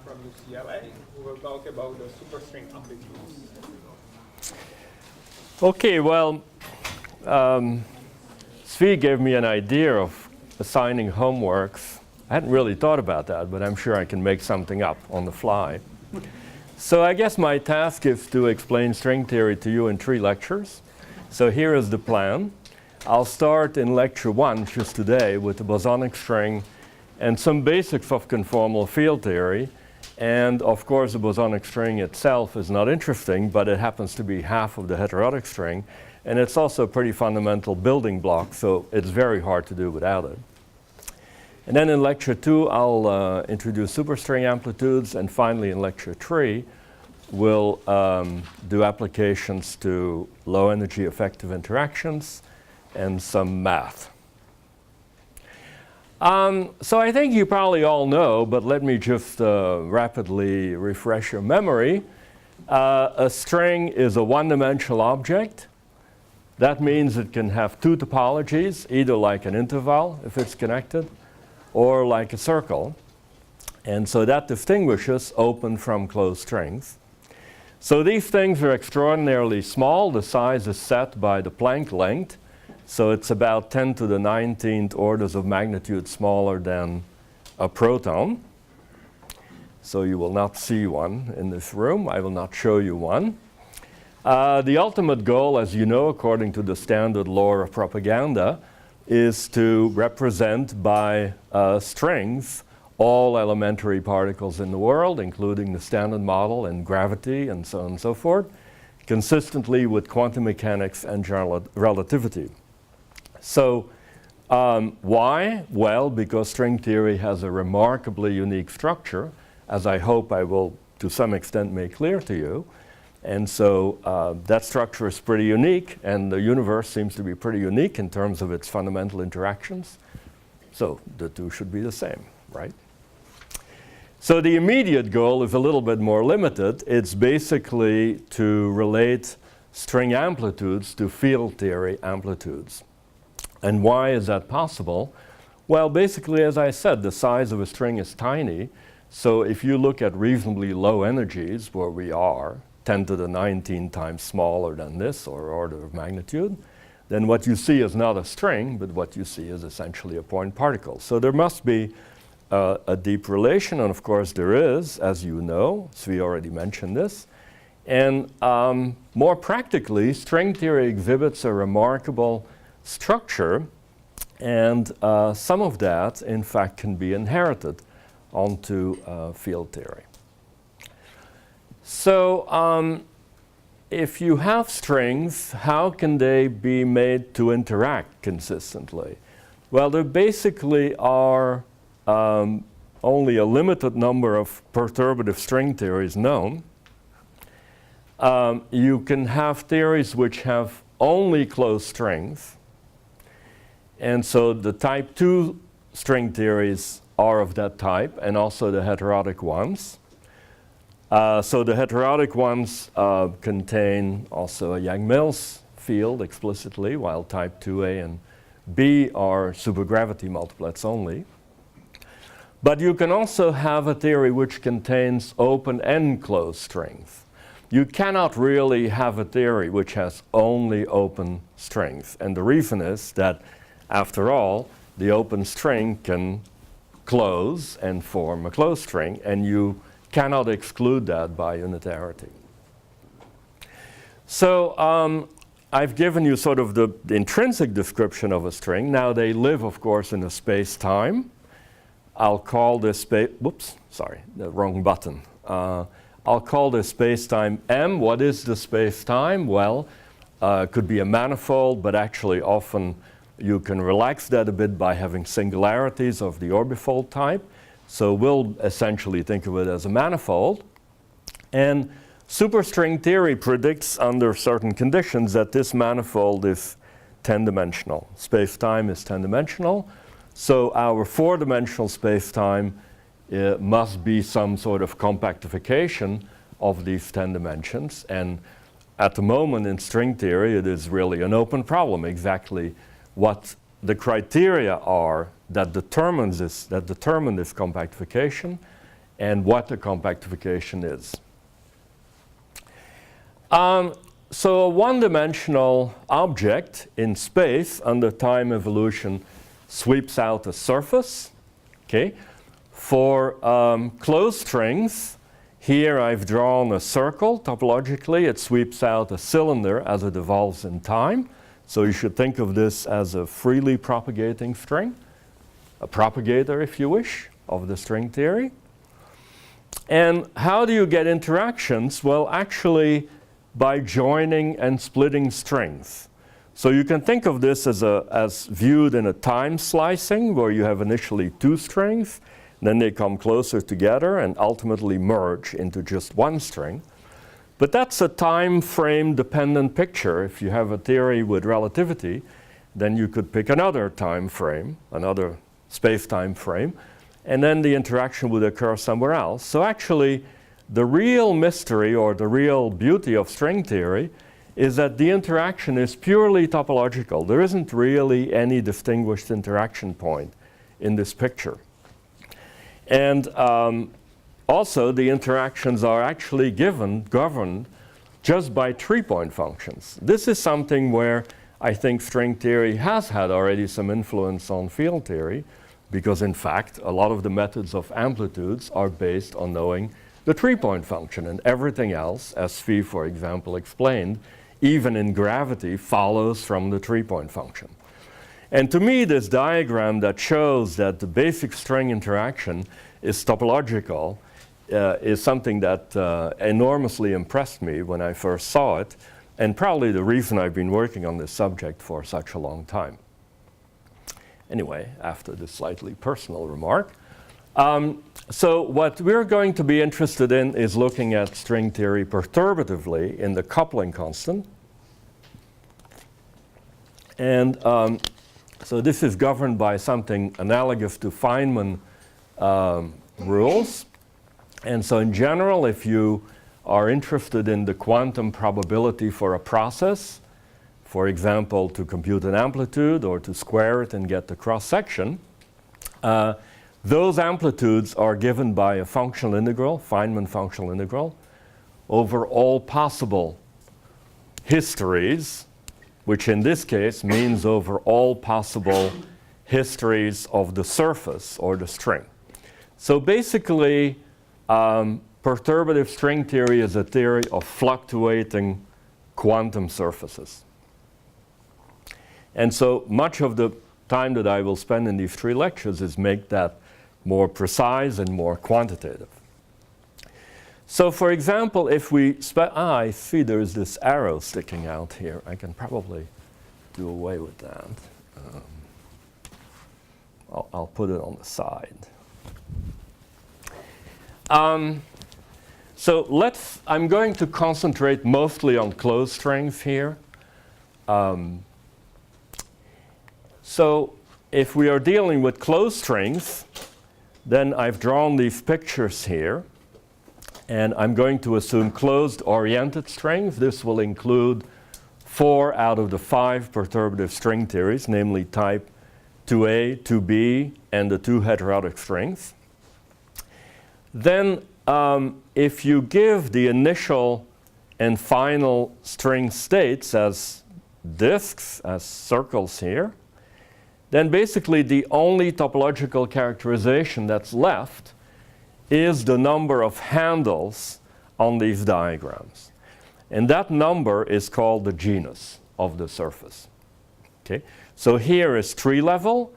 from UCLA, who will talk about the superstring amplitudes. Okay, well, Svi gave me an idea of assigning homeworks. I hadn't really thought about that, but I'm sure I can make something up on the fly. So I guess my task is to explain string theory to you in 3 lectures. So here is the plan. I'll start in lecture 1, just today, with the bosonic string and some basics of conformal field theory. And of course, the bosonic string itself is not interesting, but it happens to be half of the heterotic string. And it's also a pretty fundamental building block, so it's very hard to do without it. And then in lecture 2, I'll introduce superstring amplitudes. And finally, in lecture 3, we'll do applications to low-energy effective interactions and some math. So I think you probably all know, but let me just rapidly refresh your memory. A string is a one-dimensional object. That means it can have 2 topologies, either like an interval, if it's connected, or like a circle. And so that distinguishes open from closed strings. So these things are extraordinarily small. The size is set by the Planck length. So it's about 10 to the 19th orders of magnitude smaller than a proton. So you will not see one in this room. I will not show you one. The ultimate goal, as you know, according to the standard law of propaganda, is to represent by strings all elementary particles in the world, including the standard model and gravity and so on and so forth, consistently with quantum mechanics and general relativity. So why? Well, because string theory has a remarkably unique structure, as I hope I will to some extent make clear to you. And so that structure is pretty unique, and the universe seems to be pretty unique in terms of its fundamental interactions. So the two should be the same, right? So the immediate goal is a little bit more limited. It's basically to relate string amplitudes to field theory amplitudes. And why is that possible? Well, basically, as I said, the size of a string is tiny. So if you look at reasonably low energies, where we are, 10 to the 19 times smaller than this, or order of magnitude, then what you see is not a string, but what you see is essentially a point particle. So there must be a deep relation, and of course there is, as you know. Svi already mentioned this. And more practically, string theory exhibits a remarkable structure, and some of that, in fact, can be inherited onto field theory. So if you have strings, how can they be made to interact consistently? Well, there basically are only a limited number of perturbative string theories known. You can have theories which have only closed strings. And so the type 2 string theories are of that type, and also the heterotic ones. So the heterotic ones contain also a Yang-Mills field explicitly, while type 2a and b are supergravity multiplets only. But you can also have a theory which contains open and closed strings. You cannot really have a theory which has only open strings. And the reason is that, after all, the open string can close and form a closed string, and you cannot exclude that by unitarity. So I've given you sort of the intrinsic description of a string. Now they live, of course, in a space-time. I'll call this space, whoops, sorry, the wrong button. I'll call this space-time M. What is the space-time? Well, it could be a manifold, but actually often you can relax that a bit by having singularities of the orbifold type. So we'll essentially think of it as a manifold. And superstring theory predicts under certain conditions that this manifold is 10-dimensional. Space-time is 10-dimensional. So our 4-dimensional space-time must be some sort of compactification of these 10 dimensions. And at the moment in string theory, it is really an open problem exactly what the criteria are that determine this compactification. and what the compactification is. So a one-dimensional object in space under time evolution sweeps out a surface. Okay. For closed strings, here I've drawn a circle. Topologically, it sweeps out a cylinder as it evolves in time. So you should think of this as a freely propagating string, a propagator, if you wish, of the string theory. And how do you get interactions? Well, actually, by joining and splitting strings. So you can think of this as viewed in a time slicing, where you have initially two strings, then they come closer together and ultimately merge into just one string. But that's a time frame dependent picture. If you have a theory with relativity, then you could pick another time frame, another space-time frame, and then the interaction would occur somewhere else. So actually, the real mystery or the real beauty of string theory is that the interaction is purely topological. There isn't really any distinguished interaction point in this picture. And also, the interactions are actually governed just by 3-point functions. This is something where I think string theory has had already some influence on field theory, because in fact, a lot of the methods of amplitudes are based on knowing the 3-point function, and everything else, as Phi, for example, explained, even in gravity, follows from the 3-point function. And to me, this diagram that shows that the basic string interaction is topological is something that enormously impressed me when I first saw it, and probably the reason I've been working on this subject for such a long time. Anyway, after this slightly personal remark, so what we're going to be interested in is looking at string theory perturbatively in the coupling constant. And so this is governed by something analogous to Feynman rules. And so in general, if you are interested in the quantum probability for a process, for example, to compute an amplitude or to square it and get the cross-section, those amplitudes are given by a functional integral, Feynman functional integral, over all possible histories, which in this case means over all possible histories of the surface or the string. So basically, perturbative string theory is a theory of fluctuating quantum surfaces. And so much of the time that I will spend in these 3 lectures is make that more precise and more quantitative. So for example, if we I see there's this arrow sticking out here. I can probably do away with that. I'll put it on the side. So I'm going to concentrate mostly on closed strings here. So if we are dealing with closed strings, then I've drawn these pictures here. And I'm going to assume closed-oriented strings. This will include 4 out of the 5 perturbative string theories, namely type 2A, 2B, and the 2 heterotic strings. Then if you give the initial and final string states as disks, as circles here, then basically the only topological characterization that's left is the number of handles on these diagrams. And that number is called the genus of the surface. Okay? So here is tree level.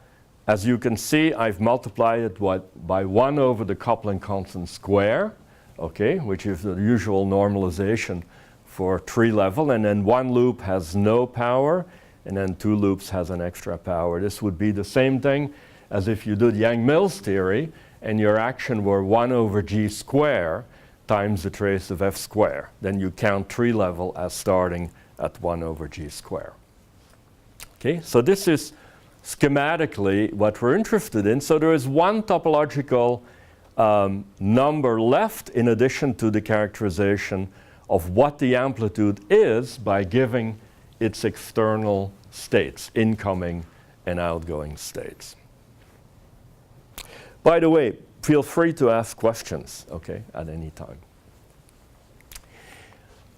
As you can see, I've multiplied it by 1 over the coupling constant square, okay, which is the usual normalization for tree level. And then 1 loop has no power, and then 2 loops has an extra power. This would be the same thing as if you did Yang-Mills theory, and your action were 1 over g square times the trace of f square. Then you count tree level as starting at 1 over g square. Okay, so this is schematically what we're interested in. So there is one topological number left in addition to the characterization of what the amplitude is by giving its external states, incoming and outgoing states. By the way, feel free to ask questions, okay, at any time.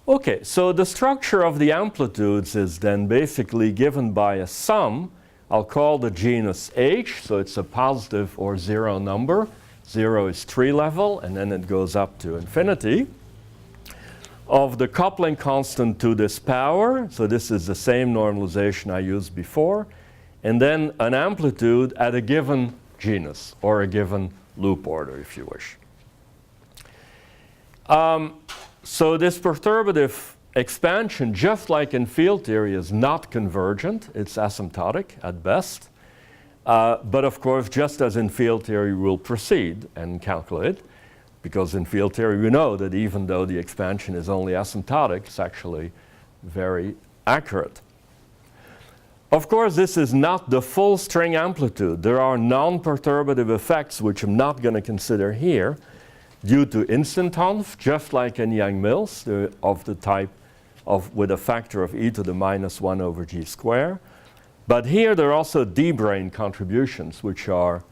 Okay, so the structure of the amplitudes is then basically given by a sum. I'll call the genus H, so it's a positive or zero number. 0 is tree level, and then it goes up to infinity. Of the coupling constant to this power, so this is the same normalization I used before, and then an amplitude at a given genus, or a given loop order, if you wish. So this perturbative expansion, just like in field theory, is not convergent. It's asymptotic at best. But of course, just as in field theory, we'll proceed and calculate, because in field theory we know that even though the expansion is only asymptotic, it's actually very accurate. Of course, this is not the full string amplitude. There are non-perturbative effects which I'm not going to consider here, due to instantonf, just like in Yang-Mills, of the type of with a factor of e to the minus 1 over g squared. But here there are also d-brane contributions, which are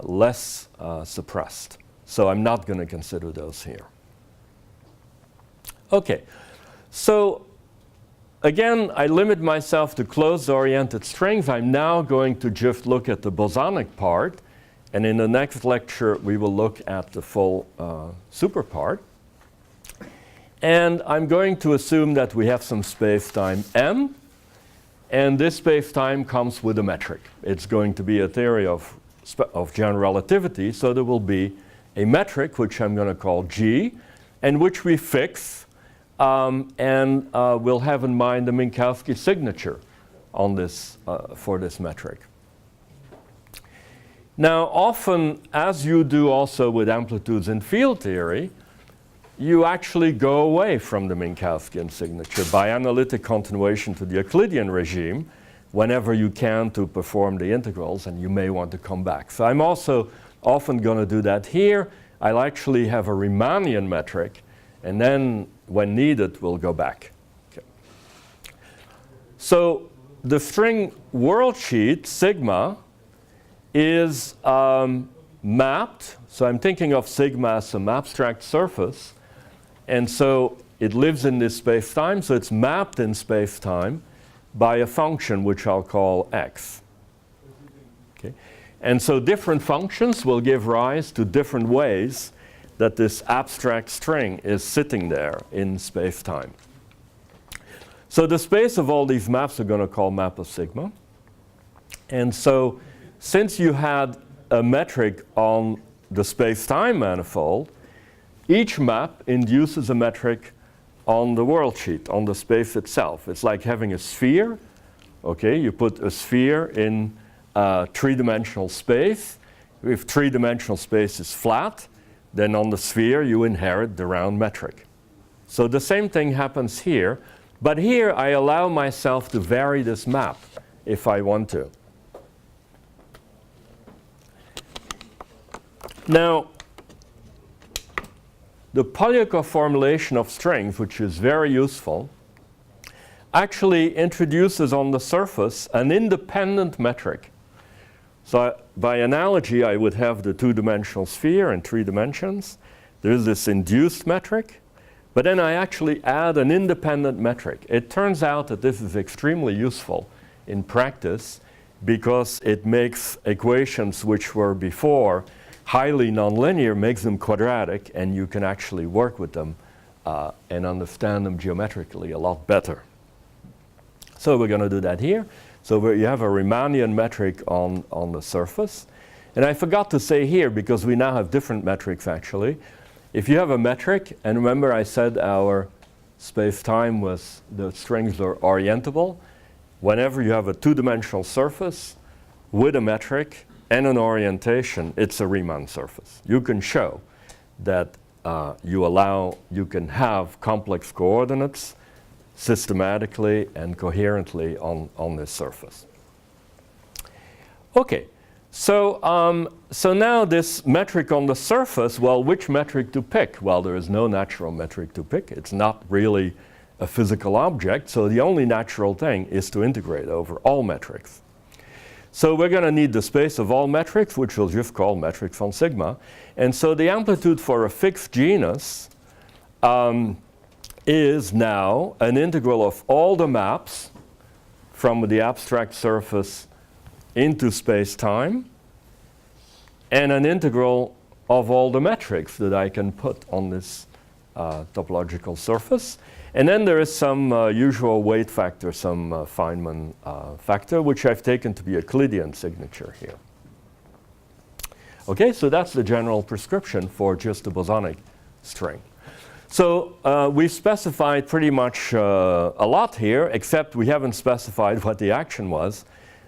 less suppressed. So I'm not going to consider those here. Okay, so again, I limit myself to closed-oriented strings. I'm now going to just look at the bosonic part. And in the next lecture, we will look at the full super part. And I'm going to assume that we have some space-time M. And this space-time comes with a metric. It's going to be a theory of general relativity. So there will be a metric, which I'm going to call G, and which we fix. And we'll have in mind the Minkowski signature on this, for this metric. Now, often, as you do also with amplitudes in field theory, you actually go away from the Minkowskian signature by analytic continuation to the Euclidean regime whenever you can to perform the integrals, and you may want to come back. So I'm also often going to do that here. I'll actually have a Riemannian metric, and then, when needed, we'll go back. Okay. So the string worldsheet, sigma, is mapped. So I'm thinking of sigma as some abstract surface. And so it lives in this space-time. So it's mapped in space-time by a function which I'll call x. Okay. And so different functions will give rise to different ways that this abstract string is sitting there in space-time. So the space of all these maps are going to call map of sigma. And so since you had a metric on the space-time manifold, each map induces a metric on the worldsheet, on the space itself. It's like having a sphere. Okay, you put a sphere in three-dimensional space. If three-dimensional space is flat, then on the sphere you inherit the round metric. So the same thing happens here, but here I allow myself to vary this map if I want to. Now, the Polyakov formulation of strings, which is very useful, actually introduces on the surface an independent metric. So by analogy, I would have the two-dimensional sphere in 3 dimensions. There's this induced metric, but then I actually add an independent metric. It turns out that this is extremely useful in practice because it makes equations which were before highly nonlinear, makes them quadratic, and you can actually work with them and understand them geometrically a lot better. So we're going to do that here. So you have a Riemannian metric on the surface. And I forgot to say here, because we now have different metrics actually. If you have a metric, and remember I said our space-time was, the strings are orientable. Whenever you have a two-dimensional surface with a metric and an orientation, it's a Riemann surface. You can show that you can have complex coordinates systematically and coherently on this surface. Okay, so now this metric on the surface, well, which metric to pick? Well, there is no natural metric to pick. It's not really a physical object, so the only natural thing is to integrate over all metrics. So we're going to need the space of all metrics, which we'll just call metric von sigma. And so the amplitude for a fixed genus is now an integral of all the maps from the abstract surface into space-time, and an integral of all the metrics that I can put on this topological surface. And then there is some usual weight factor, some Feynman factor, which I've taken to be a Euclidean signature here. Okay, so that's the general prescription for just the bosonic string. So we've specified pretty much a lot here, except we haven't specified what the action was,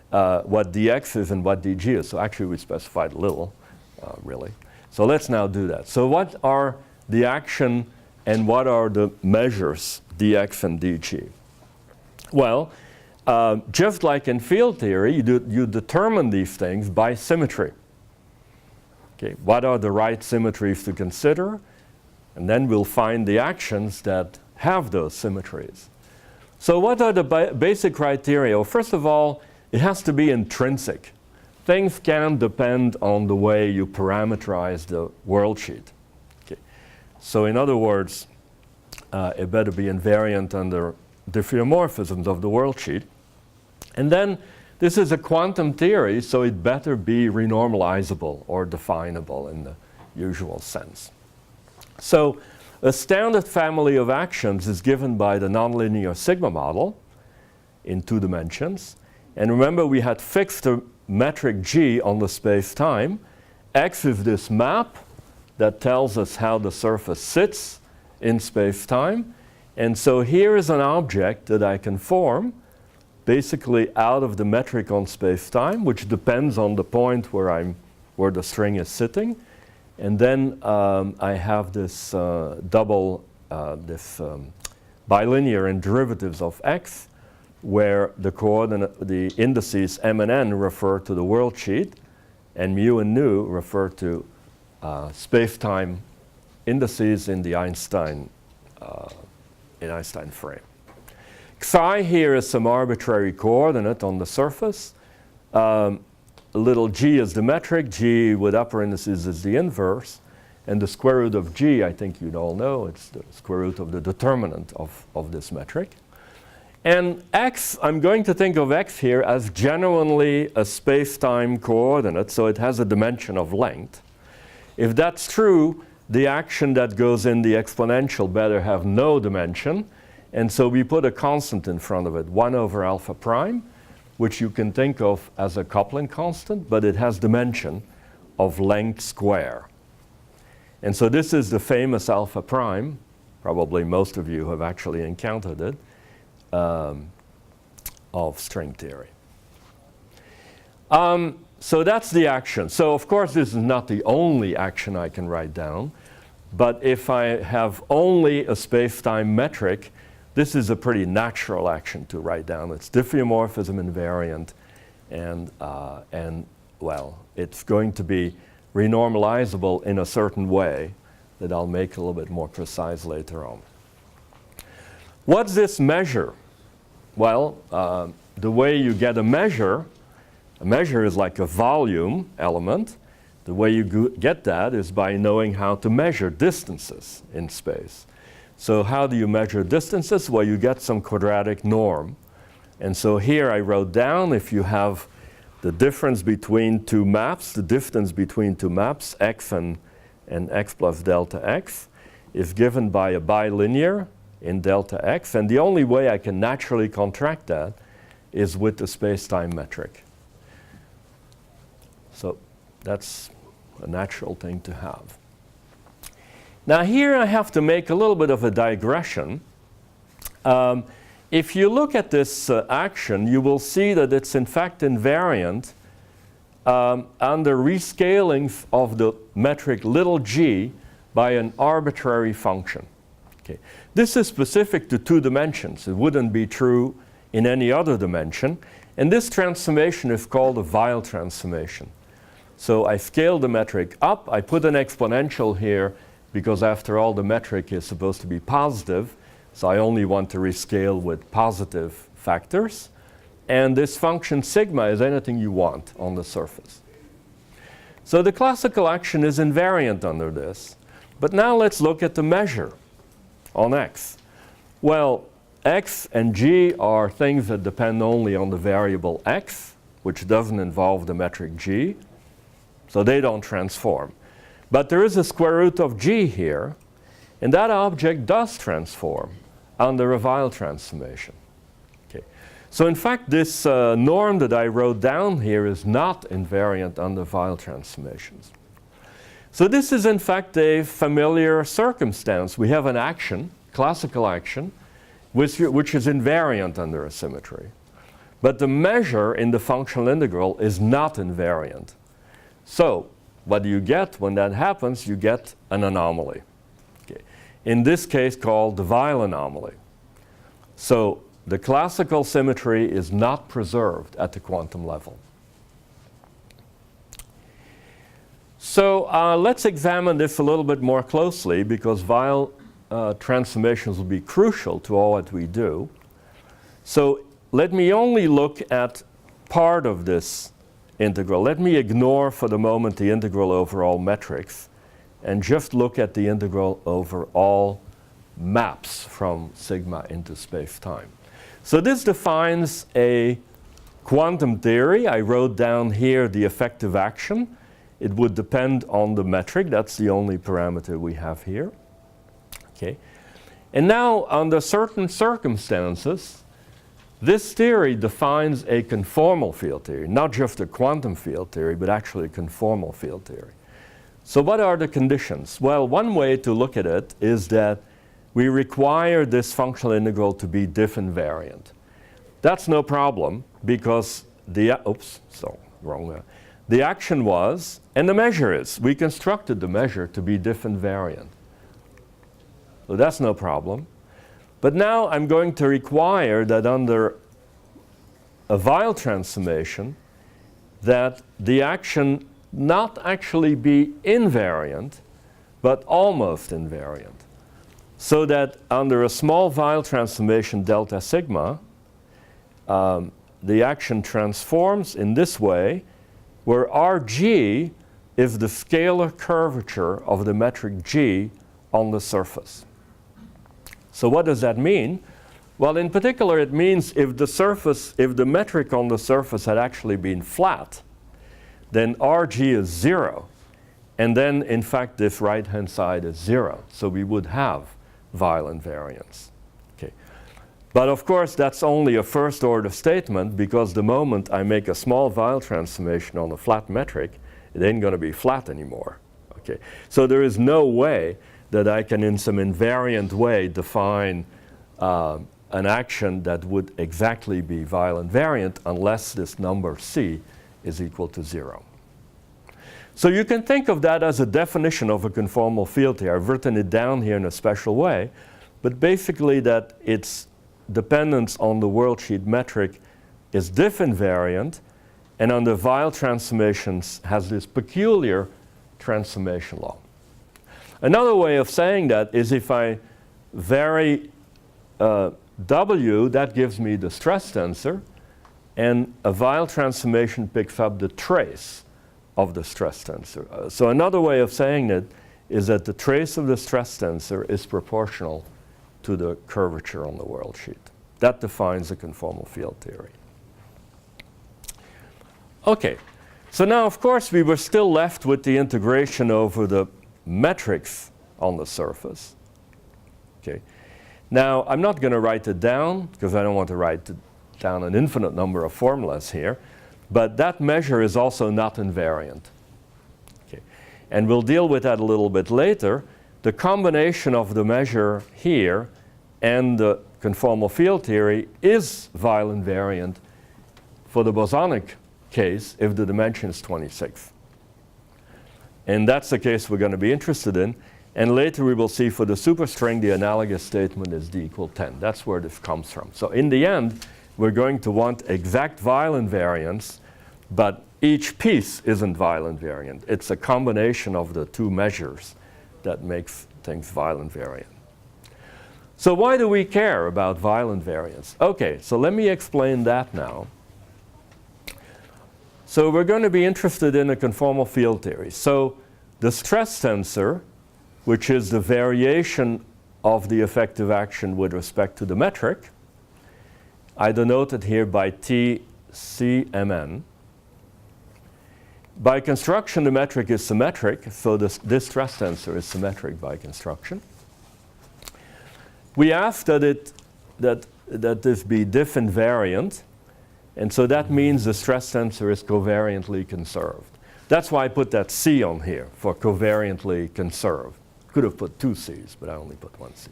what dx is and what dg is. So actually we specified a little, really. So let's now do that. So what are the action and what are the measures, dx and dg? Well, just like in field theory, you determine these things by symmetry. Okay, what are the right symmetries to consider? And then we'll find the actions that have those symmetries. So what are the basic criteria? Well, first of all, it has to be intrinsic. Things can depend on the way you parameterize the worldsheet. Okay. So in other words, it better be invariant under diffeomorphisms of the worldsheet. And then this is a quantum theory, so it better be renormalizable or definable in the usual sense. So a standard family of actions is given by the nonlinear sigma model in 2 dimensions. And remember, we had fixed the metric G on the space-time. X is this map that tells us how the surface sits in space-time. And so here is an object that I can form basically out of the metric on space-time, which depends on the point where the string is sitting. And then I have this bilinear in derivatives of x, where the indices m and n refer to the worldsheet, and mu and nu refer to space-time indices in the Einstein frame. Psi here is some arbitrary coordinate on the surface. Little g is the metric, g with upper indices is the inverse, and the square root of g, I think you'd all know, it's the square root of the determinant of this metric. And x, I'm going to think of x here as genuinely a space-time coordinate, so it has a dimension of length. If that's true, the action that goes in the exponential better have no dimension, and so we put a constant in front of it, 1 over alpha prime, which you can think of as a coupling constant, but it has dimension of length square. And so this is the famous alpha prime. Probably most of you have actually encountered it, of string theory. So that's the action. So of course this is not the only action I can write down, but if I have only a space-time metric, this is a pretty natural action to write down. It's diffeomorphism invariant, and well, it's going to be renormalizable in a certain way that I'll make a little bit more precise later on. What's this measure? Well, the way you get a measure is like a volume element. The way you get that is by knowing how to measure distances in space. So how do you measure distances? Well, you get some quadratic norm. And so here I wrote down, if you have the difference between 2 maps, the distance between 2 maps, x and x plus delta x, is given by a bilinear in delta x. And the only way I can naturally contract that is with the space-time metric. So that's a natural thing to have. Now here I have to make a little bit of a digression. If you look at this action, you will see that it's in fact invariant under rescaling of the metric little g by an arbitrary function. Okay. This is specific to 2 dimensions. It wouldn't be true in any other dimension. And this transformation is called a Weyl transformation. So I scale the metric up. I put an exponential here because after all the metric is supposed to be positive. So I only want to rescale with positive factors. and this function sigma is anything you want on the surface. So the classical action is invariant under this. But now let's look at the measure on x. Well, x and g are things that depend only on the variable x, which doesn't involve the metric g, so they don't transform. But there is a square root of g here, and that object does transform under a Weyl transformation. Okay. So in fact, this norm that I wrote down here is not invariant under Weyl transformations. So this is in fact a familiar circumstance. We have an action, classical action, which is invariant under a symmetry. But the measure in the functional integral is not invariant. So what do you get when that happens? You get an anomaly. Okay. In this case called the Weyl anomaly. So the classical symmetry is not preserved at the quantum level. So let's examine this a little bit more closely, because Weyl transformations will be crucial to all that we do. So let me only look at part of this integral. Let me ignore for the moment the integral over all metrics and just look at the integral over all maps from sigma into space-time. So this defines a quantum theory. I wrote down here the effective action. It would depend on the metric. That's the only parameter we have here. Okay. And now, under certain circumstances, this theory defines a conformal field theory, not just a quantum field theory, but actually a conformal field theory. So what are the conditions? Well, one way to look at it is that we require this functional integral to be diff invariant. That's no problem, because the action was, and the measure is, we constructed the measure to be diff invariant. So that's no problem. But now I'm going to require that under a Weyl transformation that the action not actually be invariant, but almost invariant. So that under a small Weyl transformation delta sigma, the action transforms in this way, where Rg is the scalar curvature of the metric g on the surface. So what does that mean? Well, in particular, it means if the metric on the surface had actually been flat, then Rg is 0. And then, in fact, this right-hand side is 0. So we would have Weyl invariance. Okay. But of course, that's only a first-order statement, because the moment I make a small Weyl transformation on a flat metric, it ain't going to be flat anymore. Okay. So there is no way that I can, in some invariant way, define an action that would exactly be Weyl invariant unless this number c is equal to 0. So you can think of that as a definition of a conformal field theory. I've written it down here in a special way, but basically that its dependence on the worldsheet metric is diff invariant, and under Weyl transformations has this peculiar transformation law. Another way of saying that is if I vary W, that gives me the stress tensor, and a Weyl transformation picks up the trace of the stress tensor. So another way of saying it is that the trace of the stress tensor is proportional to the curvature on the worldsheet. That defines a conformal field theory. Okay, so now of course we were still left with the integration over the metrics on the surface. Okay. Now, I'm not going to write it down, because I don't want to write down an infinite number of formulas here, but that measure is also not invariant. Okay. And we'll deal with that a little bit later. The combination of the measure here and the conformal field theory is Weyl invariant for the bosonic case if the dimension is 26. And that's the case we're going to be interested in. And later we will see for the superstring the analogous statement is d equal 10. That's where this comes from. So in the end, we're going to want exact Weyl invariance, but each piece isn't Weyl invariant. It's a combination of the two measures that makes things Weyl invariant. So why do we care about Weyl invariance? Okay, so let me explain that now. So we're going to be interested in a conformal field theory. So the stress tensor, which is the variation of the effective action with respect to the metric, I denote it here by TCMN. By construction, the metric is symmetric, so this stress tensor is symmetric by construction. We ask that this be diff invariant, and so that means the stress tensor is covariantly conserved. That's why I put that C on here, for covariantly conserved. Could have put 2 C's, but I only put 1 C.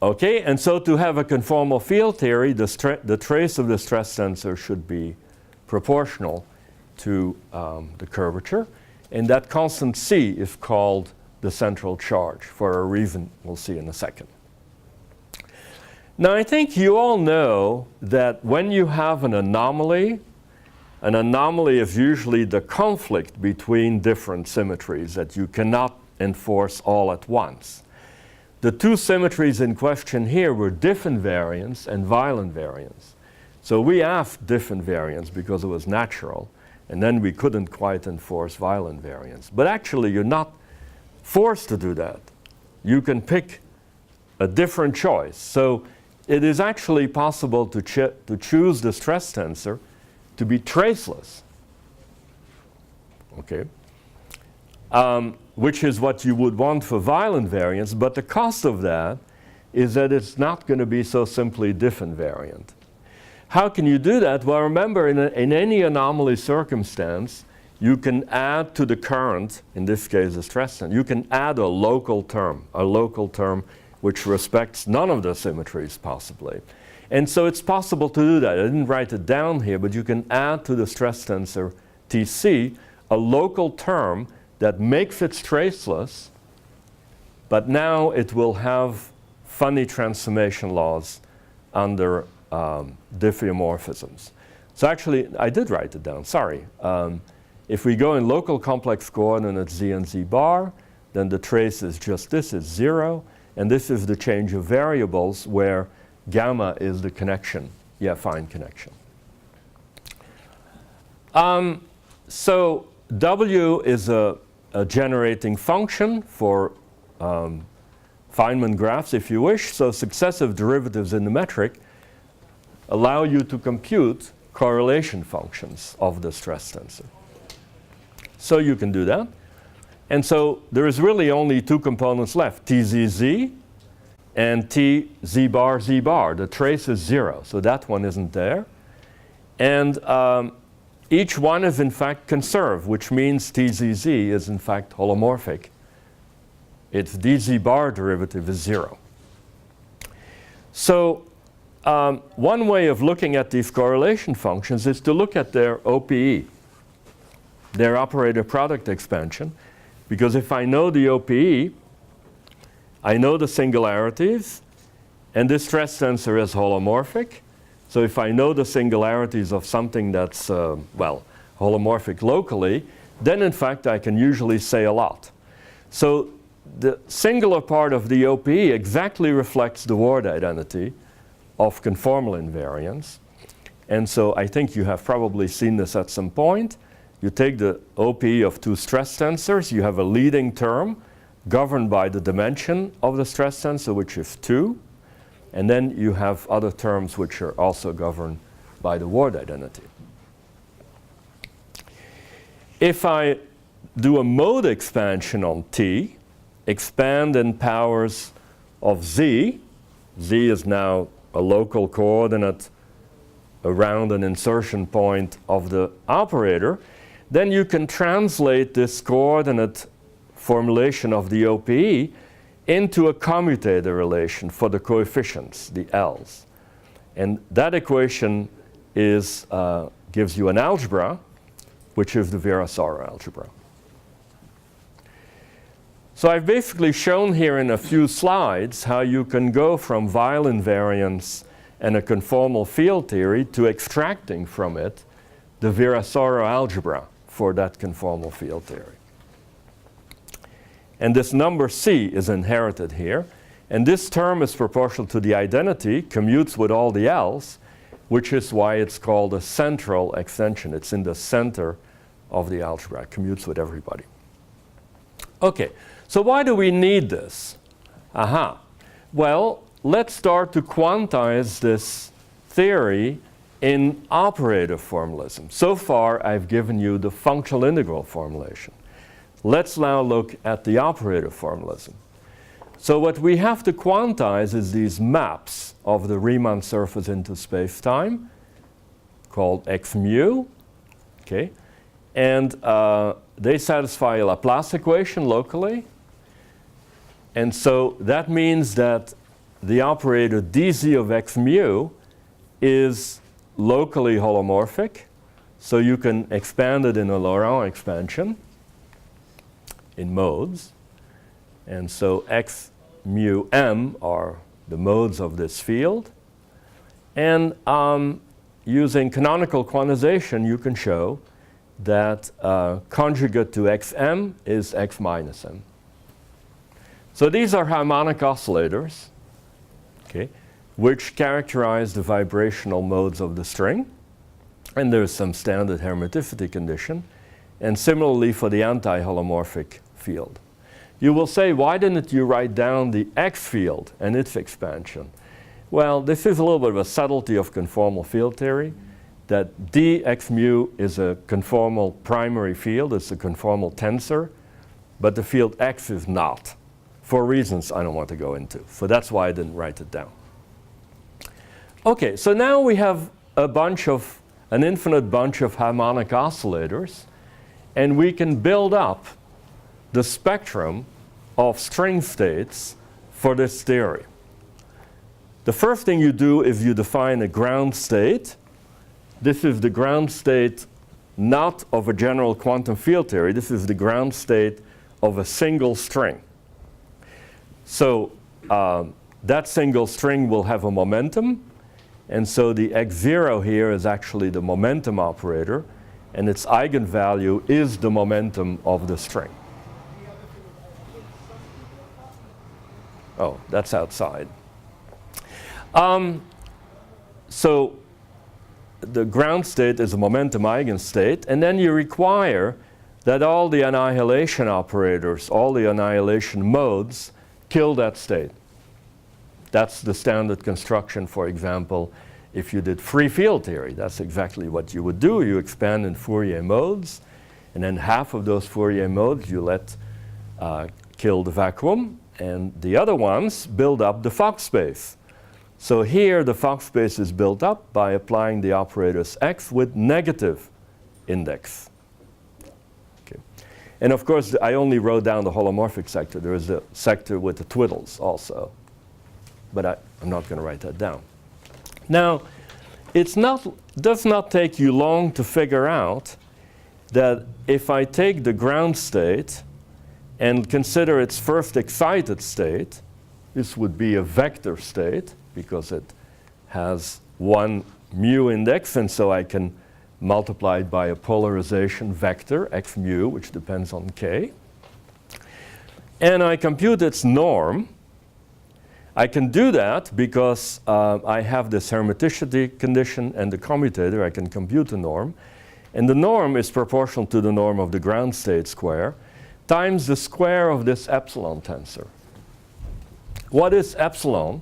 Okay, and so to have a conformal field theory, the trace of the stress tensor should be proportional to the curvature, and that constant C is called the central charge for a reason we'll see in a second. Now I think you all know that when you have an anomaly is usually the conflict between different symmetries that you cannot enforce all at once. The 2 symmetries in question here were diff invariance and violent variance. So we asked diff invariance because it was natural, and then we couldn't quite enforce violent variance. But actually, you're not forced to do that. You can pick a different choice. So it is actually possible to choose the stress tensor to be traceless, okay? Which is what you would want for violent variance, but the cost of that is that it's not going to be so simply diff invariant. How can you do that? Well, remember, in any anomaly circumstance, you can add to the current, in this case the stress tensor, you can add a local term which respects none of the symmetries possibly. And so it's possible to do that. I didn't write it down here, but you can add to the stress tensor Tc a local term that makes it traceless, but now it will have funny transformation laws under diffeomorphisms. So actually, I did write it down, sorry. If we go in local complex coordinates z and z bar, then the trace is just this, is 0, and this is the change of variables where gamma is the connection, affine connection. So W is a generating function for Feynman graphs, if you wish. So successive derivatives in the metric allow you to compute correlation functions of the stress tensor. So you can do that. And so there is really only 2 components left, TZZ and TZ bar, Z bar. The trace is 0, so that one isn't there. And each one is in fact conserved, which means TZZ is in fact holomorphic. Its DZ bar derivative is 0. So one way of looking at these correlation functions is to look at their OPE, their operator product expansion, because if I know the OPE, I know the singularities, and this stress tensor is holomorphic. So if I know the singularities of something that's, holomorphic locally, then in fact I can usually say a lot. So the singular part of the OPE exactly reflects the Ward identity of conformal invariance. And so I think you have probably seen this at some point. You take the OPE of 2 stress tensors, you have a leading term governed by the dimension of the stress tensor, which is 2. And then you have other terms which are also governed by the Ward identity. If I do a mode expansion on T, expand in powers of Z, Z is now a local coordinate around an insertion point of the operator, then you can translate this coordinate formulation of the OPE into a commutator relation for the coefficients, the L's. And that equation is, gives you an algebra, which is the Virasoro algebra. So I've basically shown here in a few slides how you can go from Weil invariance and a conformal field theory to extracting from it the Virasoro algebra for that conformal field theory. And this number C is inherited here. And this term is proportional to the identity, commutes with all the L's, which is why it's called a central extension. It's in the center of the algebra. It commutes with everybody. Okay, so why do we need this? Aha. Well, let's start to quantize this theory in operator formalism. So far, I've given you the functional integral formulation. Let's now look at the operator formalism. So what we have to quantize is these maps of the Riemann surface into space-time, called x mu. Okay, and they satisfy a Laplace equation locally. And so that means that the operator dz of x mu is locally holomorphic. So you can expand it in a Laurent expansion in modes. And so x mu m are the modes of this field. And using canonical quantization, you can show that conjugate to xm is x minus m. So these are harmonic oscillators, okay, which characterize the vibrational modes of the string. And there's some standard hermitivity condition. And similarly for the anti-holomorphic field. You will say, why didn't you write down the X field and its expansion? Well, this is a little bit of a subtlety of conformal field theory, that dx mu is a conformal primary field, it's a conformal tensor, but the field X is not, for reasons I don't want to go into. So that's why I didn't write it down. Okay, so now we have an infinite bunch of harmonic oscillators, and we can build up the spectrum of string states for this theory. The first thing you do is you define a ground state. This is the ground state not of a general quantum field theory. This is the ground state of a single string. So that single string will have a momentum. And so the x0 here is actually the momentum operator. And its eigenvalue is the momentum of the string. Oh, that's outside. So the ground state is a momentum eigenstate, and then you require that all the annihilation operators, all the annihilation modes, kill that state. That's the standard construction, for example, if you did free field theory. That's exactly what you would do. You expand in Fourier modes, and then half of those Fourier modes you let kill the vacuum, and the other ones build up the Fock space. So here the Fock space is built up by applying the operators x with negative index. Okay. And of course, I only wrote down the holomorphic sector. There is a sector with the twiddles also. But I'm not going to write that down. Now, it does not take you long to figure out that if I take the ground state and consider its first excited state, this would be a vector state because it has one mu index, and so I can multiply it by a polarization vector, x mu, which depends on k. And I compute its norm. I can do that because I have this hermiticity condition and the commutator. I can compute the norm. And the norm is proportional to the norm of the ground state square times the square of this epsilon tensor. What is epsilon?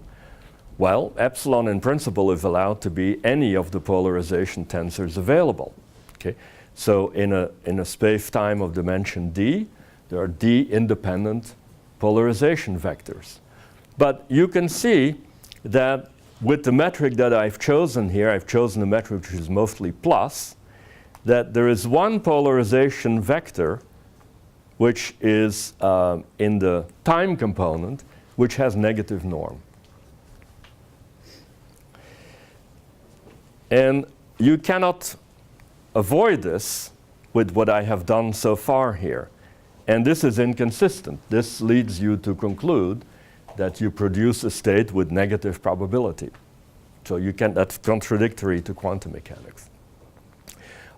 Well, epsilon in principle is allowed to be any of the polarization tensors available. Okay? So in a space-time of dimension d, there are d independent polarization vectors. But you can see that with the metric that I've chosen here, I've chosen a metric which is mostly plus, that there is one polarization vector which is in the time component, which has negative norm. And you cannot avoid this with what I have done so far here. And this is inconsistent. This leads you to conclude that you produce a state with negative probability. So that's contradictory to quantum mechanics.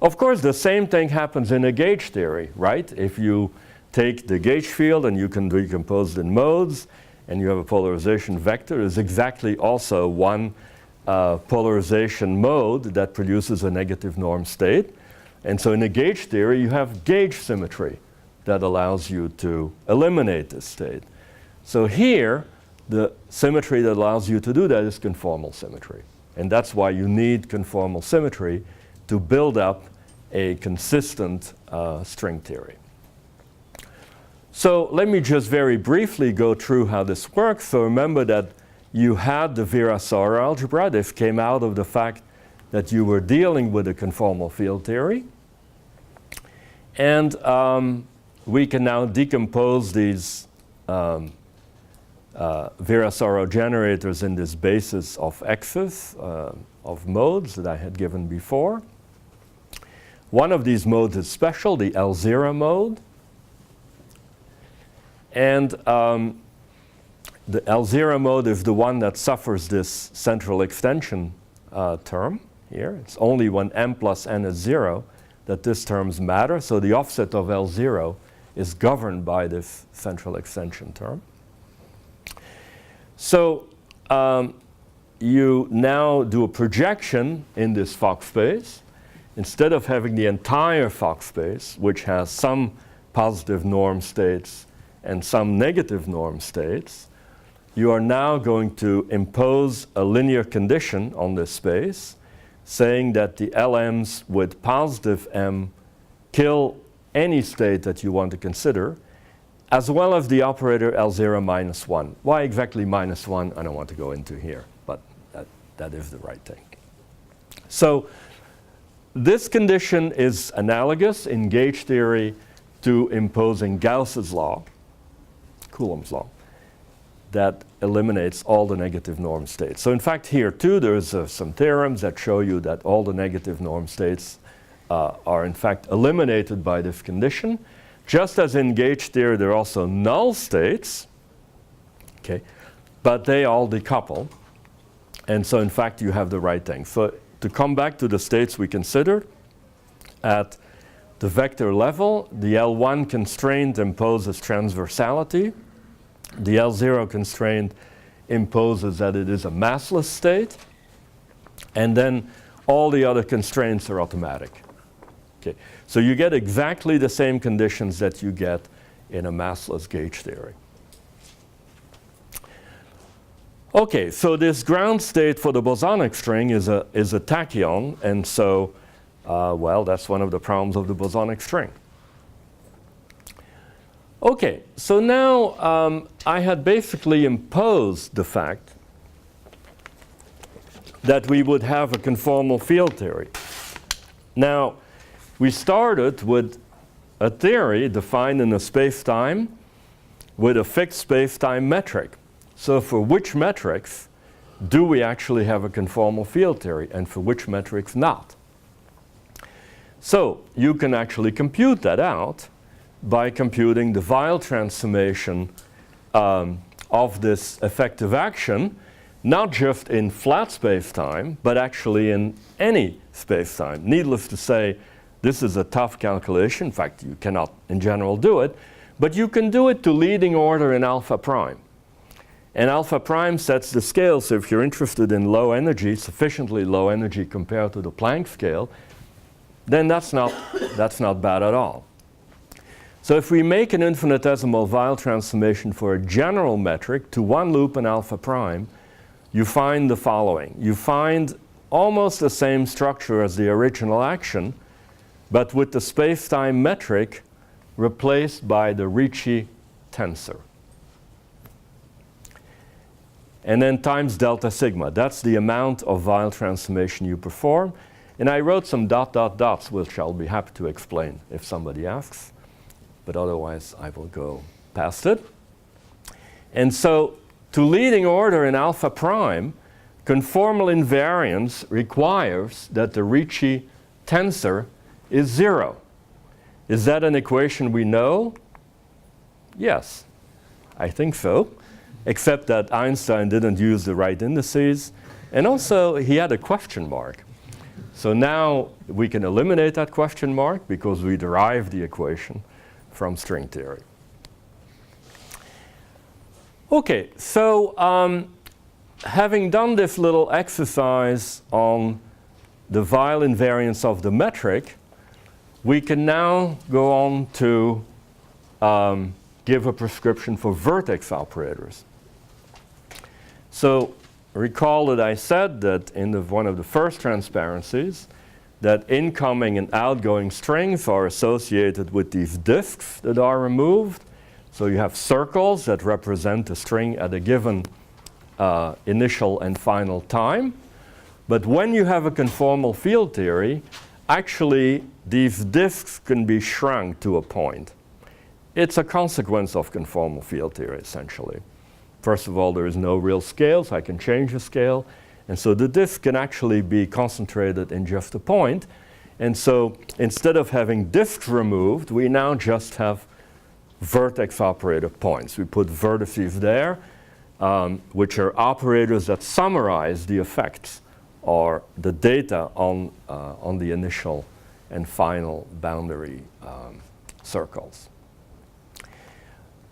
Of course, the same thing happens in a gauge theory, right? If you take the gauge field and you can decompose it in modes, and you have a polarization vector, is exactly also one polarization mode that produces a negative norm state. And so in the gauge theory, you have gauge symmetry that allows you to eliminate this state. So here, the symmetry that allows you to do that is conformal symmetry. And that's why you need conformal symmetry to build up a consistent string theory. So let me just very briefly go through how this works. So remember that you had the Virasoro algebra. This came out of the fact that you were dealing with a conformal field theory. And we can now decompose these Virasoro generators in this basis of x's, of modes that I had given before. One of these modes is special, the L0 mode. And the L0 mode is the one that suffers this central extension term here. It's only when m plus n is 0 that this terms matter. So the offset of L0 is governed by this central extension term. So you now do a projection in this Fock space. Instead of having the entire Fock space, which has some positive norm states and some negative norm states, you are now going to impose a linear condition on this space, saying that the LMs with positive m kill any state that you want to consider, as well as the operator L0 minus 1. Why exactly minus 1? I don't want to go into here, but that is the right thing. So this condition is analogous in gauge theory to imposing Gauss's law, Coulomb's law, that eliminates all the negative norm states. So in fact here too there's some theorems that show you that all the negative norm states are in fact eliminated by this condition. Just as in gauge theory there are also null states, okay, but they all decouple. And so in fact you have the right thing. So to come back to the states we considered, at the vector level, the L1 constraint imposes transversality. The L0 constraint imposes that it is a massless state. And then all the other constraints are automatic. Okay. So you get exactly the same conditions that you get in a massless gauge theory. Okay, so this ground state for the bosonic string is a tachyon, and so, well, that's one of the problems of the bosonic string. Okay, so now I had basically imposed the fact that we would have a conformal field theory. Now, we started with a theory defined in a space-time with a fixed space-time metric. So for which metrics do we actually have a conformal field theory, and for which metrics not? So you can actually compute that out by computing the Weyl transformation of this effective action, not just in flat space-time, but actually in any space-time. Needless to say, this is a tough calculation. In fact, you cannot in general do it, but you can do it to leading order in alpha prime. And alpha prime sets the scale, so if you're interested in low energy, sufficiently low energy compared to the Planck scale, then that's not bad at all. So if we make an infinitesimal Weyl transformation for a general metric to one loop in alpha prime, you find the following. You find almost the same structure as the original action, but with the space-time metric replaced by the Ricci tensor. And then times delta sigma. That's the amount of Weyl transformation you perform. And I wrote some dots, which I'll be happy to explain if somebody asks. But otherwise, I will go past it. And so, to leading order in alpha prime, conformal invariance requires that the Ricci tensor is 0. Is that an equation we know? Yes, I think so. Except that Einstein didn't use the right indices. And also, he had a question mark. So now we can eliminate that question mark because we derived the equation from string theory. Okay, so having done this little exercise on the Weil invariance of the metric, we can now go on to give a prescription for vertex operators. So recall that I said that in one of the first transparencies that incoming and outgoing strings are associated with these disks that are removed. So you have circles that represent a string at a given initial and final time. But when you have a conformal field theory, actually these disks can be shrunk to a point. It's a consequence of conformal field theory, essentially. First of all, there is no real scale, so I can change the scale. And so the disk can actually be concentrated in just a point. And so instead of having disks removed, we now just have vertex operator points. We put vertices there, which are operators that summarize the effects or the data on the initial and final boundary circles.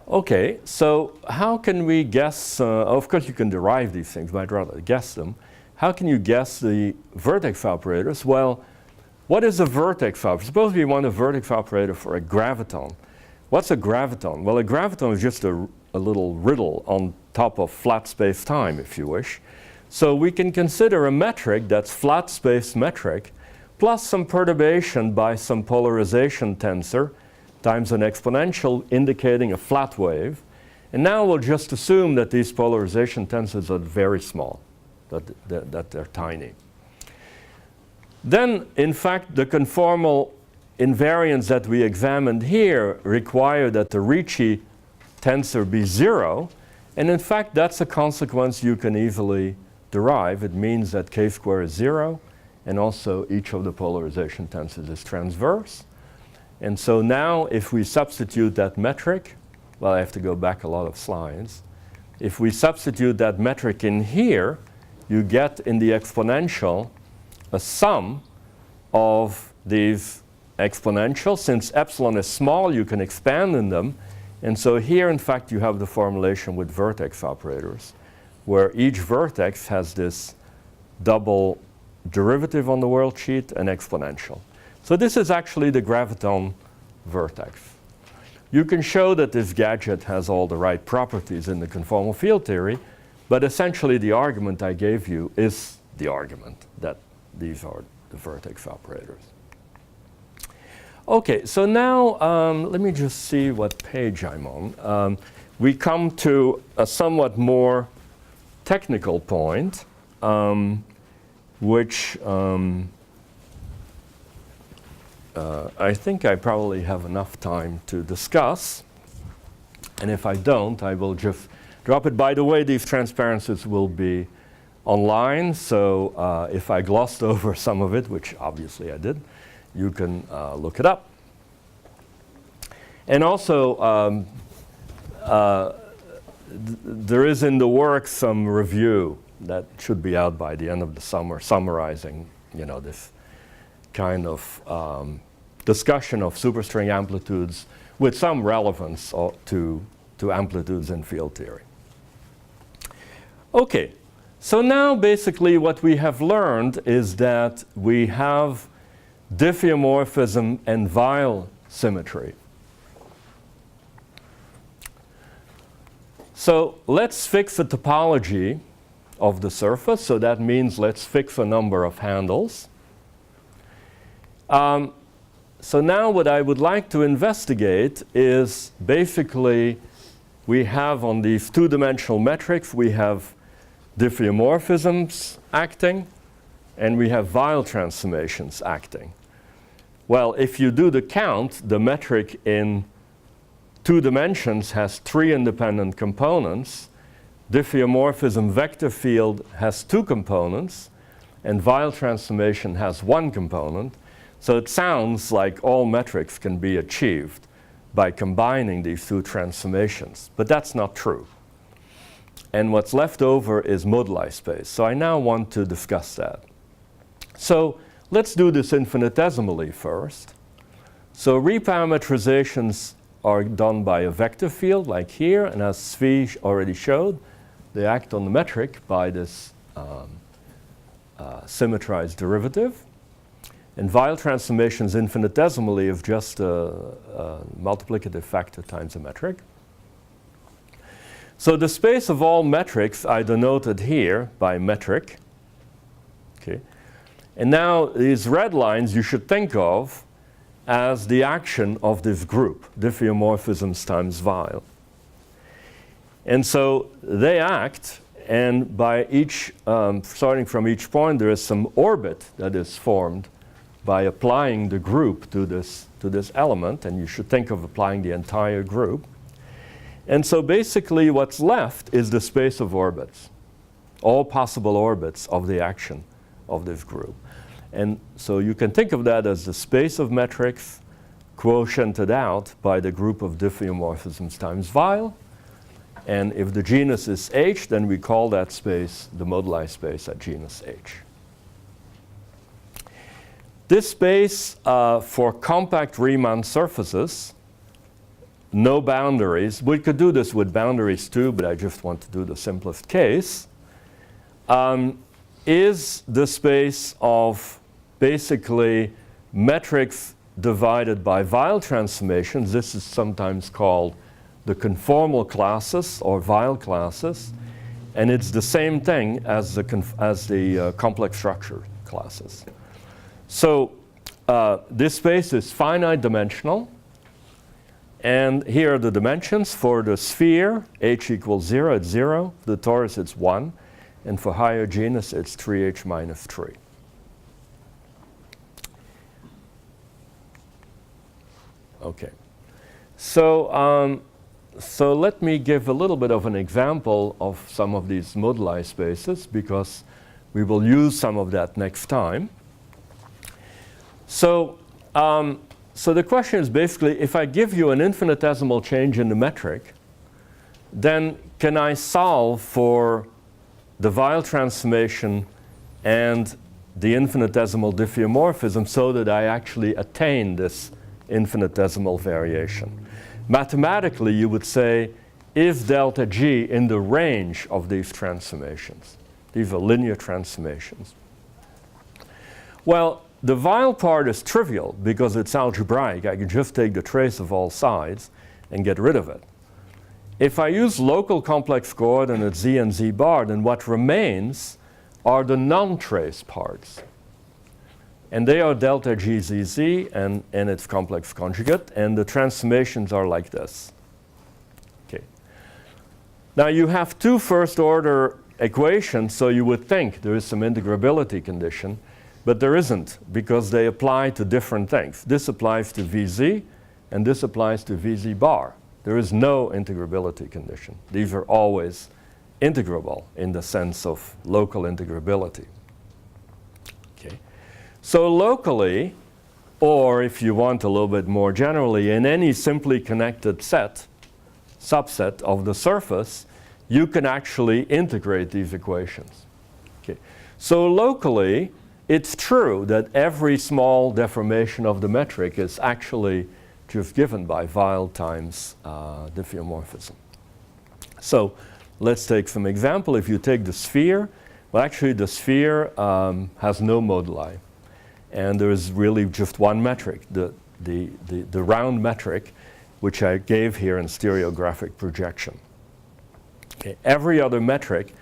Okay, so how can we guess, of course you can derive these things, but I'd rather guess them. How can you guess the vertex operators? Well, what is a vertex operator? Suppose we want a vertex operator for a graviton. What's a graviton? Well, a graviton is just a little riddle on top of flat space-time, if you wish. So we can consider a metric that's flat space metric plus some perturbation by some polarization tensor times an exponential indicating a flat wave. And now we'll just assume that these polarization tensors are very small, that they're tiny. Then, in fact, the conformal invariants that we examined here require that the Ricci tensor be 0. And in fact, that's a consequence you can easily derive. It means that k² is 0, and also each of the polarization tensors is transverse. And so now if we substitute that metric, well, I have to go back a lot of slides. If we substitute that metric in here, you get in the exponential a sum of these exponentials. Since epsilon is small, you can expand in them. And so here, in fact, you have the formulation with vertex operators, where each vertex has this double derivative on the world sheet and exponential. So this is actually the graviton vertex. You can show that this gadget has all the right properties in the conformal field theory, but essentially the argument I gave you is the argument that these are the vertex operators. Okay, so now let me just see what page I'm on. We come to a somewhat more technical point, which I think I probably have enough time to discuss. And if I don't, I will just drop it. By the way, these transparencies will be online, so if I glossed over some of it, which obviously I did, you can look it up. And also, there is in the work some review that should be out by the end of the summer, summarizing, this kind of discussion of superstring amplitudes with some relevance to amplitudes in field theory. Okay, so now basically what we have learned is that we have diffeomorphism and Weil symmetry. So let's fix a topology of the surface. So that means let's fix a number of handles. So now what I would like to investigate is basically we have on these two-dimensional metrics, we have diffeomorphisms acting, and we have Weil transformations acting. Well, if you do the count, the metric in 2 dimensions has 3 independent components. Diffeomorphism vector field has 2 components, and Weil transformation has 1 component. So it sounds like all metrics can be achieved by combining these 2 transformations, but that's not true. And what's left over is moduli space. So I now want to discuss that. So let's do this infinitesimally first. So reparametrizations are done by a vector field like here, and as Svi already showed, They act on the metric by this symmetrized derivative. And Weyl transformation is infinitesimally of just a multiplicative factor times a metric. So the space of all metrics I denoted here by metric. Okay. And now these red lines you should think of as the action of this group, diffeomorphisms times Weyl. And so they act, and by each, starting from each point, there is some orbit that is formed by applying the group to this element, and you should think of applying the entire group. And so basically what's left is the space of orbits, all possible orbits of the action of this group. And so you can think of that as the space of metrics quotiented out by the group of diffeomorphisms times Weyl. And if the genus is H, then we call that space the moduli space at genus H. This space for compact Riemann surfaces, no boundaries. We could do this with boundaries too, but I just want to do the simplest case, is the space of basically metrics divided by Weyl transformations. This is sometimes called the conformal classes or Weyl classes, and it's the same thing as the complex structure classes. So this space is finite dimensional, and here are the dimensions. For the sphere, h equals 0, it's 0. The torus, it's 1. And for higher genus, it's 3h minus 3. Okay. So let me give a little bit of an example of some of these moduli spaces, because we will use some of that next time. So the question is basically, if I give you an infinitesimal change in the metric, then can I solve for the Weyl transformation and the infinitesimal diffeomorphism so that I actually attain this infinitesimal variation? Mathematically, you would say, is delta G in the range of these transformations? These are linear transformations. Well, the Weyl part is trivial because it's algebraic. I can just take the trace of all sides and get rid of it. If I use local complex coordinates z and z bar, then what remains are the non-trace parts. And they are delta G z z and its complex conjugate, and the transformations are like this. Okay. Now you have two first-order equations, so you would think there is some integrability condition, but there isn't, because they apply to different things. This applies to Vz, and this applies to Vz bar. There is no integrability condition. These are always integrable in the sense of local integrability. Okay. So locally, or if you want a little bit more generally, in any simply connected subset of the surface, you can actually integrate these equations. Okay. So locally, it's true that every small deformation of the metric is actually just given by Weyl times diffeomorphism. So let's take some example. If you take the sphere, well, actually the sphere has no moduli. And there is really just one metric, the round metric, which I gave here in stereographic projection. Okay. Every other metric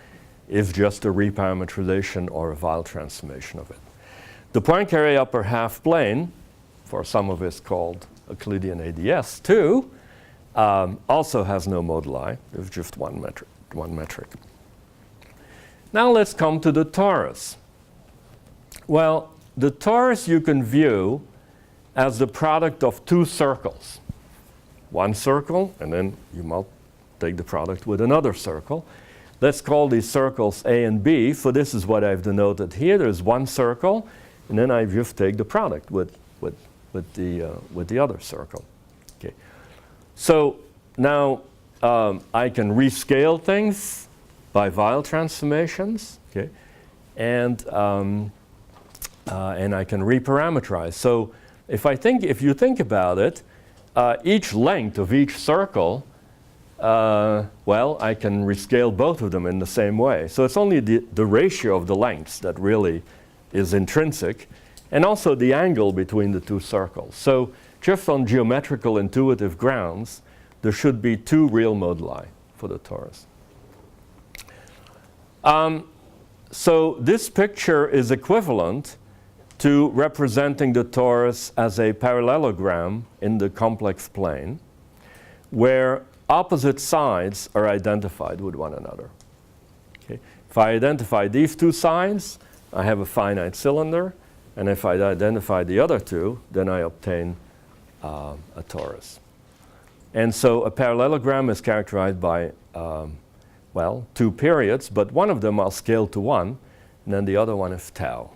is just a reparametrization or a Weyl transformation of it. The Poincare upper half plane, for some of us called Euclidean ADS too, also has no moduli. There's just one metric. Now let's come to the torus. Well, the torus you can view as the product of two circles. One circle, and then you might take the product with another circle. Let's call these circles A and B. So this is what I've denoted here. There's one circle, and then I just take the product with the other circle. Okay. So now I can rescale things by Weyl transformations. Okay. And I can reparameterize. So if you think about it, each length of each circle well, I can rescale both of them in the same way. So it's only the ratio of the lengths that really is intrinsic, and also the angle between the two circles. So just on geometrical intuitive grounds, there should be two real moduli for the torus. So this picture is equivalent to representing the torus as a parallelogram in the complex plane, where opposite sides are identified with one another. Okay. If I identify these two sides, I have a finite cylinder, and if I identify the other two, then I obtain a torus. And so a parallelogram is characterized by, well, two periods, but one of them I'll scale to 1, and then the other one is tau.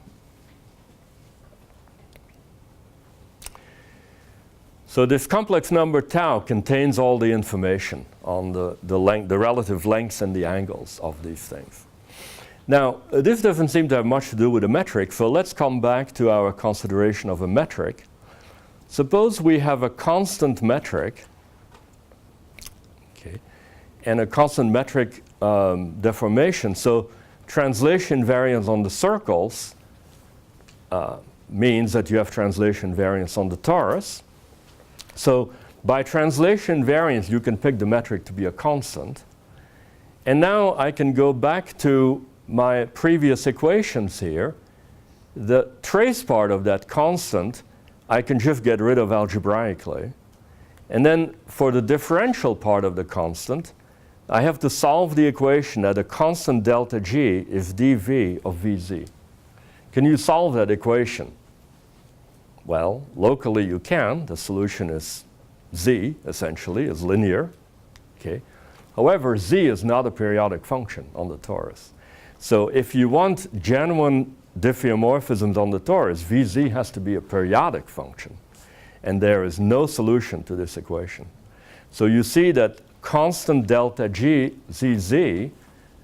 So this complex number tau contains all the information on the relative lengths and the angles of these things. Now, this doesn't seem to have much to do with a metric, so let's come back to our consideration of a metric. Suppose we have a constant metric, okay, and a constant metric deformation. So translation variance on the circles means that you have translation variance on the torus. So by translation variance, you can pick the metric to be a constant. And now I can go back to my previous equations here. The trace part of that constant, I can just get rid of algebraically. And then for the differential part of the constant, I have to solve the equation that a constant delta g is dv of vz. Can you solve that equation? Well, locally you can. The solution is z, essentially, is linear. Okay. However, z is not a periodic function on the torus. So if you want genuine diffeomorphisms on the torus, vz has to be a periodic function. And there is no solution to this equation. So you see that constant delta g zz,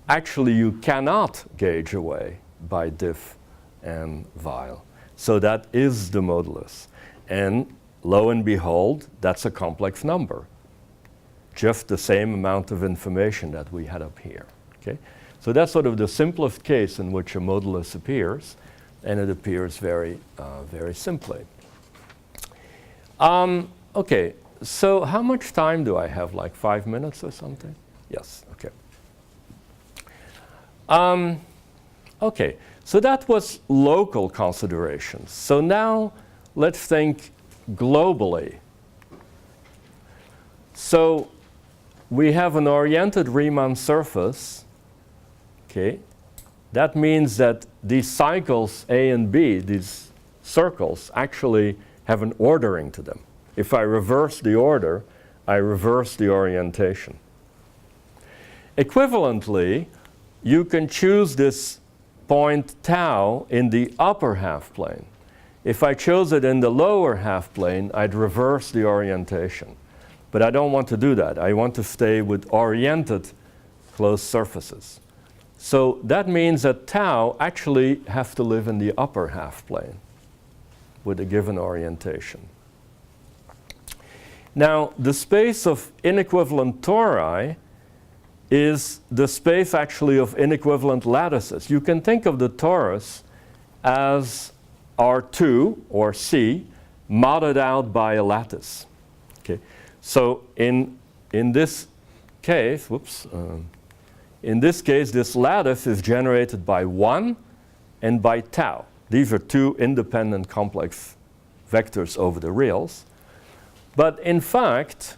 actually you cannot gauge away by diff and Weil. So that is the modulus. And lo and behold, that's a complex number. Just the same amount of information that we had up here. Okay? So that's sort of the simplest case in which a modulus appears, and it appears very, very simply. Okay, so how much time do I have? Like 5 minutes or something? Yes, okay. Okay, so that was local considerations. So now let's think globally. So we have an oriented Riemann surface. Okay, that means that these cycles A and B, these circles, actually have an ordering to them. If I reverse the order, I reverse the orientation. Equivalently, you can choose this point tau in the upper half plane. If I chose it in the lower half plane, I'd reverse the orientation. But I don't want to do that. I want to stay with oriented closed surfaces. So that means that tau actually has to live in the upper half plane with a given orientation. Now, the space of inequivalent tori is the space actually of inequivalent lattices. You can think of the torus as R2 or C modded out by a lattice. Okay. So in this case, in this case, this lattice is generated by 1 and by tau. These are two independent complex vectors over the reals. But in fact,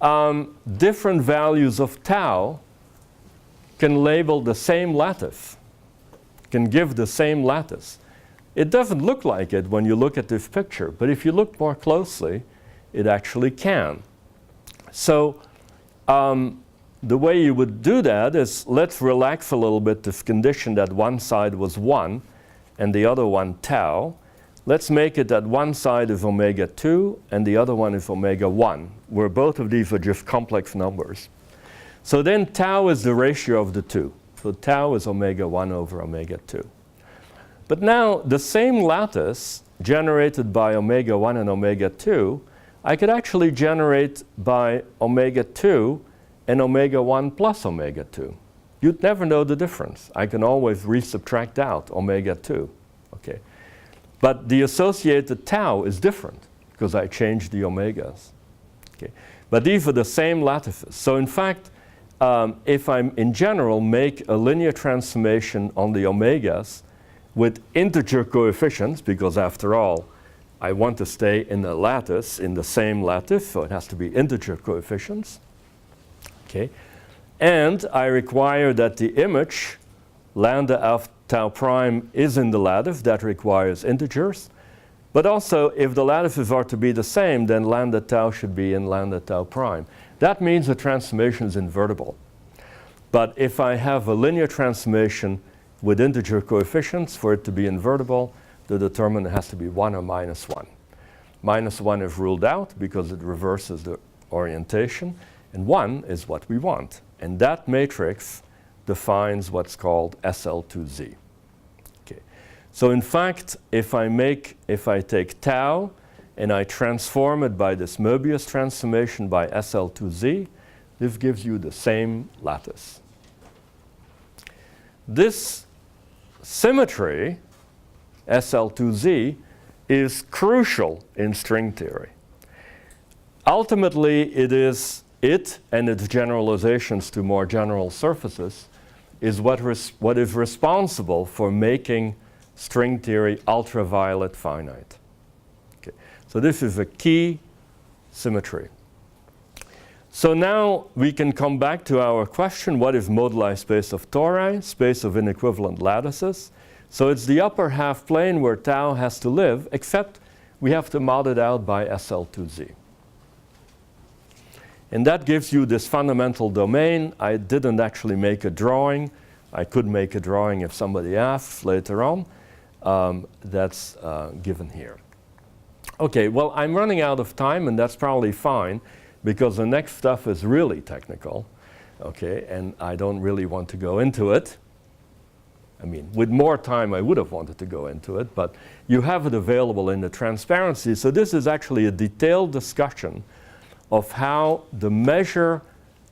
different values of tau can label the same lattice, can give the same lattice. It doesn't look like it when you look at this picture, but if you look more closely, it actually can. So the way you would do that is, let's relax a little bit this condition that one side was 1 and the other one tau. Let's make it that one side is omega 2 and the other one is omega 1, where both of these are just complex numbers. So then tau is the ratio of the two. So tau is omega 1 over omega 2. But now the same lattice generated by omega 1 and omega 2, I could actually generate by omega 2 and omega 1 plus omega 2. You'd never know the difference. I can always resubtract out omega 2. Okay. But the associated tau is different because I changed the omegas. Okay. But these are the same lattices. So in fact, if I in general make a linear transformation on the omegas with integer coefficients, because after all, I want to stay in the lattice, in the same lattice, so it has to be integer coefficients. Okay. And I require that the image, lambda of tau prime, is in the lattice. That requires integers. But also, if the lattices are to be the same, then lambda tau should be in lambda tau prime. That means the transformation is invertible. But if I have a linear transformation with integer coefficients, for it to be invertible, the determinant has to be 1 or minus 1. Minus 1 is ruled out because it reverses the orientation, and 1 is what we want. And that matrix defines what's called SL2Z. Okay. So in fact, if I take tau and I transform it by this Möbius transformation by SL2Z, this gives you the same lattice. This symmetry, SL2Z, is crucial in string theory. Ultimately, it and its generalizations to more general surfaces is what is responsible for making string theory ultraviolet finite. Okay. So this is a key symmetry. So now we can come back to our question, what is moduli space of tori, space of inequivalent lattices? So it's the upper half plane where tau has to live, except we have to mod it out by SL2Z. And that gives you this fundamental domain. I didn't actually make a drawing. I could make a drawing if somebody asks later on. That's given here. Okay, well, I'm running out of time, and that's probably fine, because the next stuff is really technical, okay, and I don't really want to go into it. I mean, with more time, I would have wanted to go into it, but you have it available in the transparency. So this is actually a detailed discussion of how the measure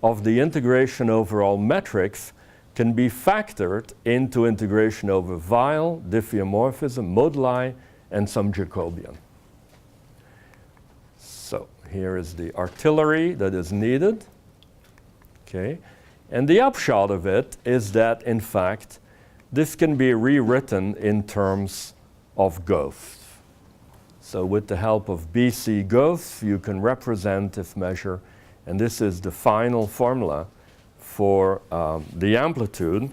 of the integration over all metrics can be factored into integration over Weyl, diffeomorphism, moduli, and some Jacobian. So here is the artillery that is needed. Okay. And the upshot of it is that, in fact, this can be rewritten in terms of ghosts. So with the help of BC ghosts, you can represent this measure, and this is the final formula for the amplitude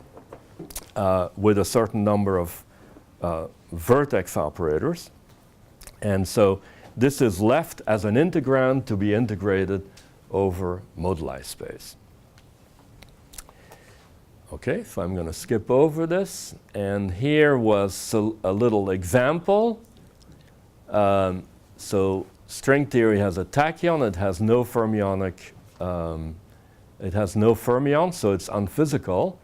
with a certain number of vertex operators. And so this is left as an integrand to be integrated over moduli space. Okay, so I'm going to skip over this. And here was a little example. So string theory has a tachyon. It has no fermionic. It has no fermion, so it's unphysical.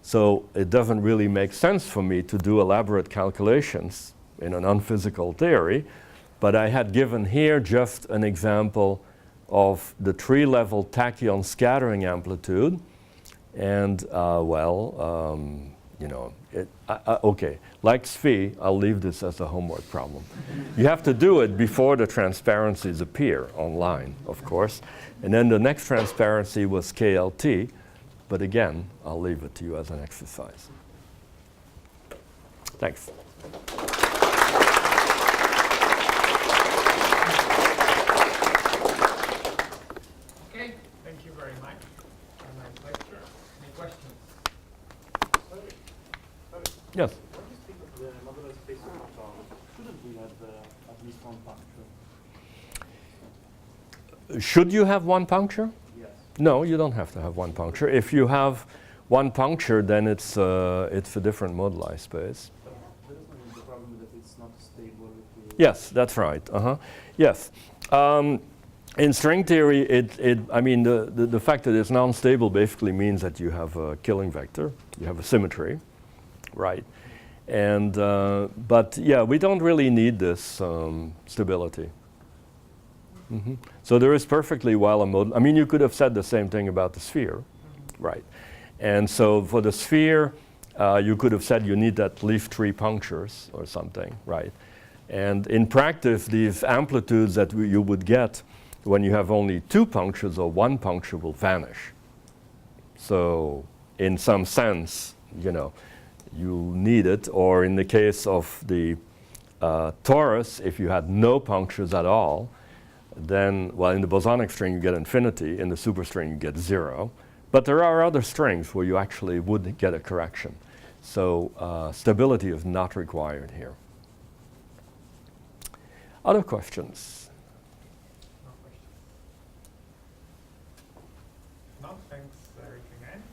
So it doesn't really make sense for me to do elaborate calculations in an unphysical theory. But I had given here just an example of the tree-level tachyon scattering amplitude. And, you know, okay, like Svi, I'll leave this as a homework problem. You have to do it before the transparencies appear online, of course. And then the next transparency was KLT. But again, I'll leave it to you as an exercise. Thanks. Okay, thank you very much for a nice lecture. Any questions? Yes? What do you think of the modular space of tau? Shouldn't we have at least one puncture? Should you have one puncture? Yes. No, you don't have to have one puncture. If you have one puncture, then it's a different moduli space. But there isn't the problem that it's not stable. Yes, that's right. Yes. In string theory, I mean, the fact that it's non-stable basically means that you have a killing vector. You have a symmetry, right? And but yeah, we don't really need this stability. So there is perfectly well a model. I mean, you could have said the same thing about the sphere, right? And so for the sphere, you could have said you need at least 3 punctures or something, right? And in practice, these amplitudes that you would get when you have only 2 punctures or 1 puncture will vanish. So in some sense, you know, you need it. Or in the case of the torus, if you had no punctures at all, then, well, in the bosonic string you get infinity, in the superstring you get 0. But there are other strings where you actually would get a correction. So stability is not required here. Other questions? No question. No, thanks, Eric, again.